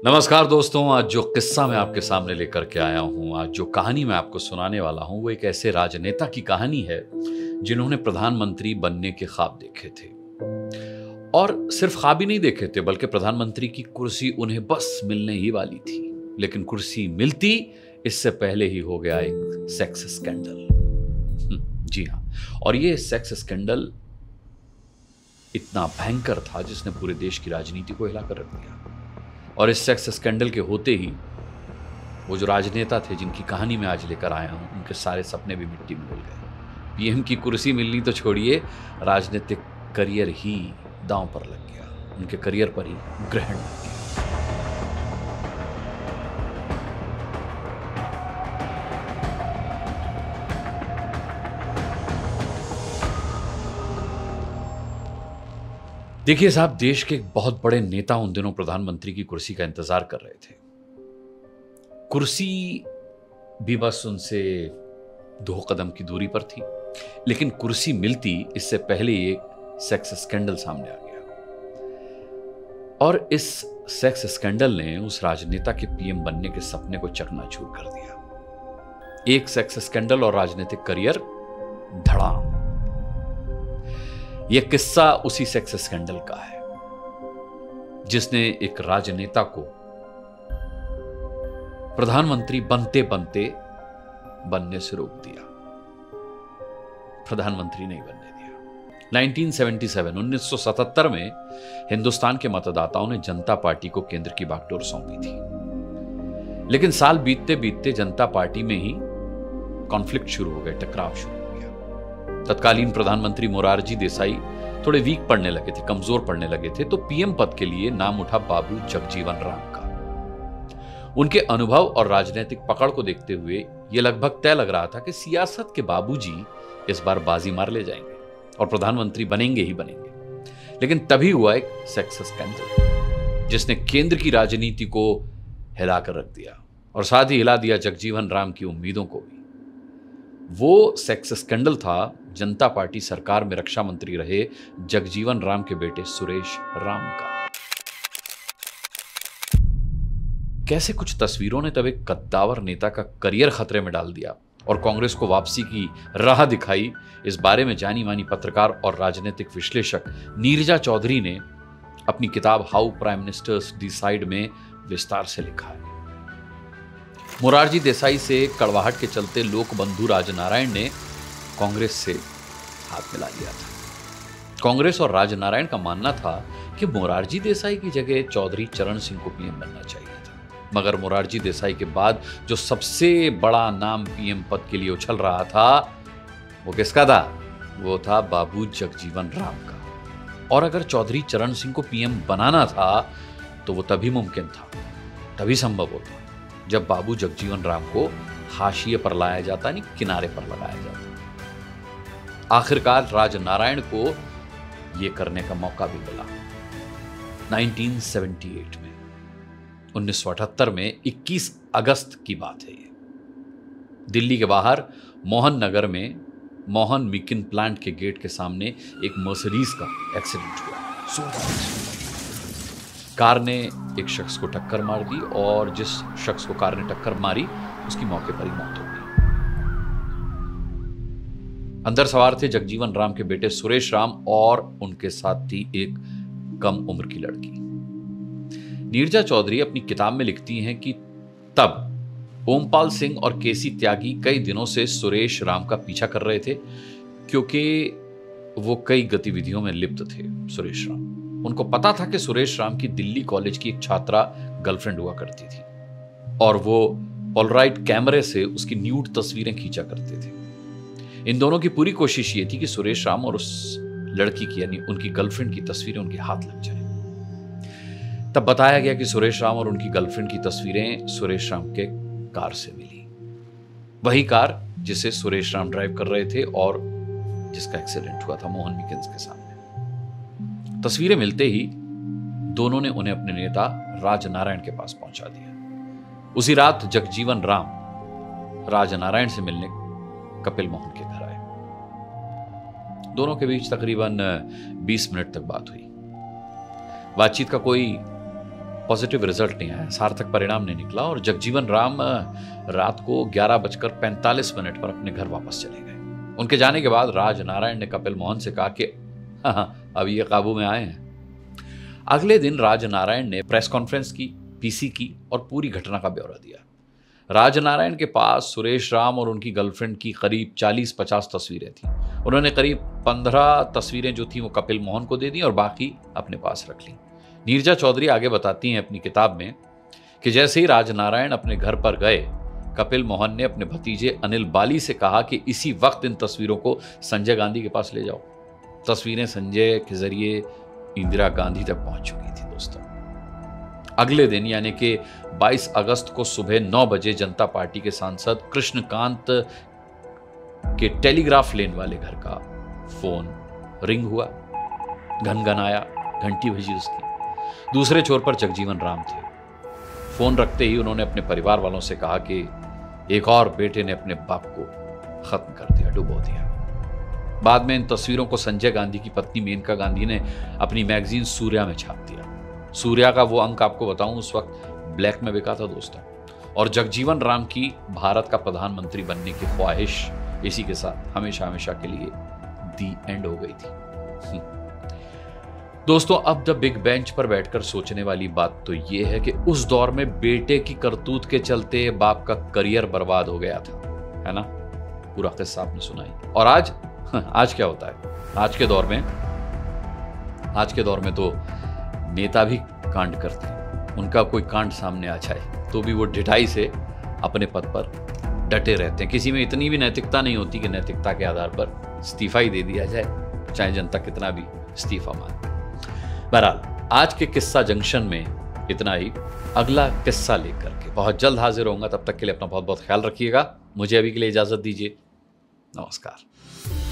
नमस्कार दोस्तों, आज जो किस्सा मैं आपके सामने लेकर के आया हूं, आज जो कहानी मैं आपको सुनाने वाला हूं, वो एक ऐसे राजनेता की कहानी है जिन्होंने प्रधानमंत्री बनने के ख्वाब देखे थे। और सिर्फ ख्वाब ही नहीं देखे थे, बल्कि प्रधानमंत्री की कुर्सी उन्हें बस मिलने ही वाली थी। लेकिन कुर्सी मिलती इससे पहले ही हो गया एक सेक्स स्कैंडल। जी हाँ, और ये सेक्स स्कैंडल इतना भयंकर था जिसने पूरे देश की राजनीति को हिलाकर रख दिया। और इस सेक्स स्कैंडल के होते ही वो जो राजनेता थे जिनकी कहानी मैं आज लेकर आया हूं, उनके सारे सपने भी मिट्टी में मिल गए। पीएम की कुर्सी मिलनी तो छोड़िए, राजनीतिक करियर ही दांव पर लग गया। उनके करियर पर ही ग्रहण लग गया। देखिए साहब, देश के एक बहुत बड़े नेता उन दिनों प्रधानमंत्री की कुर्सी का इंतजार कर रहे थे। कुर्सी भी बस उनसे 2 कदम की दूरी पर थी, लेकिन कुर्सी मिलती इससे पहले एक सेक्स स्कैंडल सामने आ गया। और इस सेक्स स्कैंडल ने उस राजनेता के पीएम बनने के सपने को चकनाचूर कर दिया। एक सेक्स स्कैंडल और राजनीतिक करियर धड़ाम। यह किस्सा उसी सेक्स स्कैंडल का है जिसने एक राजनेता को प्रधानमंत्री बनते बनते बनने से रोक दिया। प्रधानमंत्री नहीं बनने दिया। 1977 में हिंदुस्तान के मतदाताओं ने जनता पार्टी को केंद्र की बागडोर सौंपी थी। लेकिन साल बीतते बीतते जनता पार्टी में ही कॉन्फ्लिक्ट शुरू हो गए, टकराव शुरू हो गया। तत्कालीन प्रधानमंत्री मोरारजी देसाई थोड़े वीक पड़ने लगे थे, कमजोर पड़ने लगे थे, तो पीएम पद के लिए नाम उठा बाबू जगजीवन राम का। उनके अनुभव और राजनीतिक पकड़ को देखते हुए यह लगभग तय लग रहा था कि सियासत के बाबूजी इस बार बाजी मार ले जाएंगे और प्रधानमंत्री बनेंगे ही बनेंगे। लेकिन तभी हुआ एक सेक्स स्कैंडल जिसने केंद्र की राजनीति को हिलाकर रख दिया और साथ ही हिला दिया जगजीवन राम की उम्मीदों को भी। वो सेक्स स्कैंडल था जनता पार्टी सरकार में रक्षा मंत्री रहे जगजीवन राम के बेटे सुरेश राम का। कैसे कुछ तस्वीरों ने तब एक कद्दावर नेता का करियर खतरे में डाल दिया और कांग्रेस को वापसी की राह दिखाई, इस बारे में जानी मानी पत्रकार और राजनीतिक विश्लेषक नीरजा चौधरी ने अपनी किताब हाउ प्राइम मिनिस्टर्स डिसाइड में विस्तार से लिखा है। मोरारजी देसाई से कड़वाहट के चलते लोक बंधु राजनारायण ने कांग्रेस से हाथ मिला लिया था। कांग्रेस और राजनारायण का मानना था कि मोरारजी देसाई की जगह चौधरी चरण सिंह को पीएम बनना चाहिए था। मगर मोरारजी देसाई के बाद जो सबसे बड़ा नाम पीएम पद के लिए उछल रहा था, वो किसका था? वो था बाबू जगजीवन राम का। और अगर चौधरी चरण सिंह को पीएम बनाना था तो वो तभी मुमकिन था, तभी संभव होता जब बाबू जगजीवन राम को हाशिए पर लाया जाता, नहीं किनारे पर लगाया जाता। आखिरकार राजनारायण को यह करने का मौका भी मिला। 1978 में 1978 में 21 अगस्त की बात है ये। दिल्ली के बाहर मोहन नगर में मोहन मिकिन प्लांट के गेट के सामने एक मर्सिडीज का एक्सीडेंट हुआ। कार ने एक शख्स को टक्कर मार दी और जिस शख्स को कार ने टक्कर मारी उसकी मौके पर ही मौत हो गई। अंदर सवार थे जगजीवन राम के बेटे सुरेश राम और उनके साथ थी एक कम उम्र की लड़की। नीरजा चौधरी अपनी किताब में लिखती हैं कि तब ओमपाल सिंह और केसी त्यागी कई दिनों से सुरेश राम का पीछा कर रहे थे, क्योंकि वो कई गतिविधियों में लिप्त थे। सुरेश राम, उनको पता था कि सुरेश राम की दिल्ली कॉलेज की एक छात्रा गर्लफ्रेंड हुआ करती थी और वो पोलराइड कैमरे से उसकी न्यूड तस्वीरें खींचा करते थे। इन दोनों की पूरी कोशिश ये थी कि सुरेश राम और उस लड़की की यानी उनकी गर्लफ्रेंड की तस्वीरें उनके हाथ लग जाएं। तब बताया गया कि सुरेश राम और उनकी गर्लफ्रेंड की तस्वीरें सुरेश राम के कार से मिली, वही कार जिसे सुरेश राम ड्राइव कर रहे थे और जिसका एक्सीडेंट हुआ था मोहन मिकिन्स के सामने। तस्वीरें मिलते ही दोनों ने उन्हें अपने नेता राजनारायण के पास पहुंचा दिया। उसी रात जगजीवन राम राजनारायण से मिलने कपिल मोहन के घर आए। दोनों के बीच तकरीबन 20 मिनट तक बात हुई। बातचीत का कोई पॉजिटिव रिजल्ट नहीं आया, सार्थक परिणाम नहीं निकला और जगजीवन राम रात को 11:45 पर अपने घर वापस चले गए। उनके जाने के बाद राजनारायण ने कपिल मोहन से कहा कि अब ये काबू में आए हैं। अगले दिन राजनारायण ने प्रेस कॉन्फ्रेंस की, पीसी की और पूरी घटना का ब्यौरा दिया। राजनारायण के पास सुरेश राम और उनकी गर्लफ्रेंड की करीब 40-50 तस्वीरें थी। उन्होंने करीब 15 तस्वीरें जो थी वो कपिल मोहन को दे दी और बाकी अपने पास रख ली। नीरजा चौधरी आगे बताती हैं अपनी किताब में कि जैसे ही राजनारायण अपने घर पर गए, कपिल मोहन ने अपने भतीजे अनिल बाली से कहा कि इसी वक्त इन तस्वीरों को संजय गांधी के पास ले जाओ। तस्वीरें संजय के जरिए इंदिरा गांधी तक पहुंच चुकी थी दोस्तों। अगले दिन यानी कि 22 अगस्त को सुबह 9 बजे जनता पार्टी के सांसद कृष्णकांत के टेलीग्राफ लेन वाले घर का फोन रिंग हुआ, घनघनाया, घंटी बजी उसकी। दूसरे छोर पर जगजीवन राम थे। फोन रखते ही उन्होंने अपने परिवार वालों से कहा कि एक और बेटे ने अपने बाप को खत्म कर दिया, डुबो दिया। बाद में इन तस्वीरों को संजय गांधी की पत्नी मेनका गांधी ने अपनी मैगजीन सूर्या में छाप दिया। सूर्या का वो अंक आपको बताऊं उस वक्त ब्लैक में बिका था दोस्तों। और जगजीवन राम की भारत का प्रधानमंत्री बनने की ख्वाहिश इसी के साथ हमेशा हमेशा के लिए दी एंड हो गई थी। दोस्तों, अब द बिग बेंच पर बैठकर सोचने वाली बात तो यह है कि उस दौर में बेटे की करतूत के चलते बाप का करियर बर्बाद हो गया था, है ना। पूरा किस्सा आपने सुना ही। और आज क्या होता है? आज के दौर में तो नेता भी कांड करते हैं। उनका कोई कांड सामने आ जाए तो भी वो ढिठाई से अपने पद पर डटे रहते हैं। किसी में इतनी भी नैतिकता नहीं होती कि नैतिकता के आधार पर इस्तीफा ही दे दिया जाए, चाहे जनता कितना भी इस्तीफा मांगे। बहरहाल, आज के किस्सा जंक्शन में इतना ही। अगला किस्सा लेकर के बहुत जल्द हाजिर होऊंगा। तब तक के लिए अपना बहुत बहुत ख्याल रखिएगा। मुझे अभी के लिए इजाजत दीजिए। नमस्कार।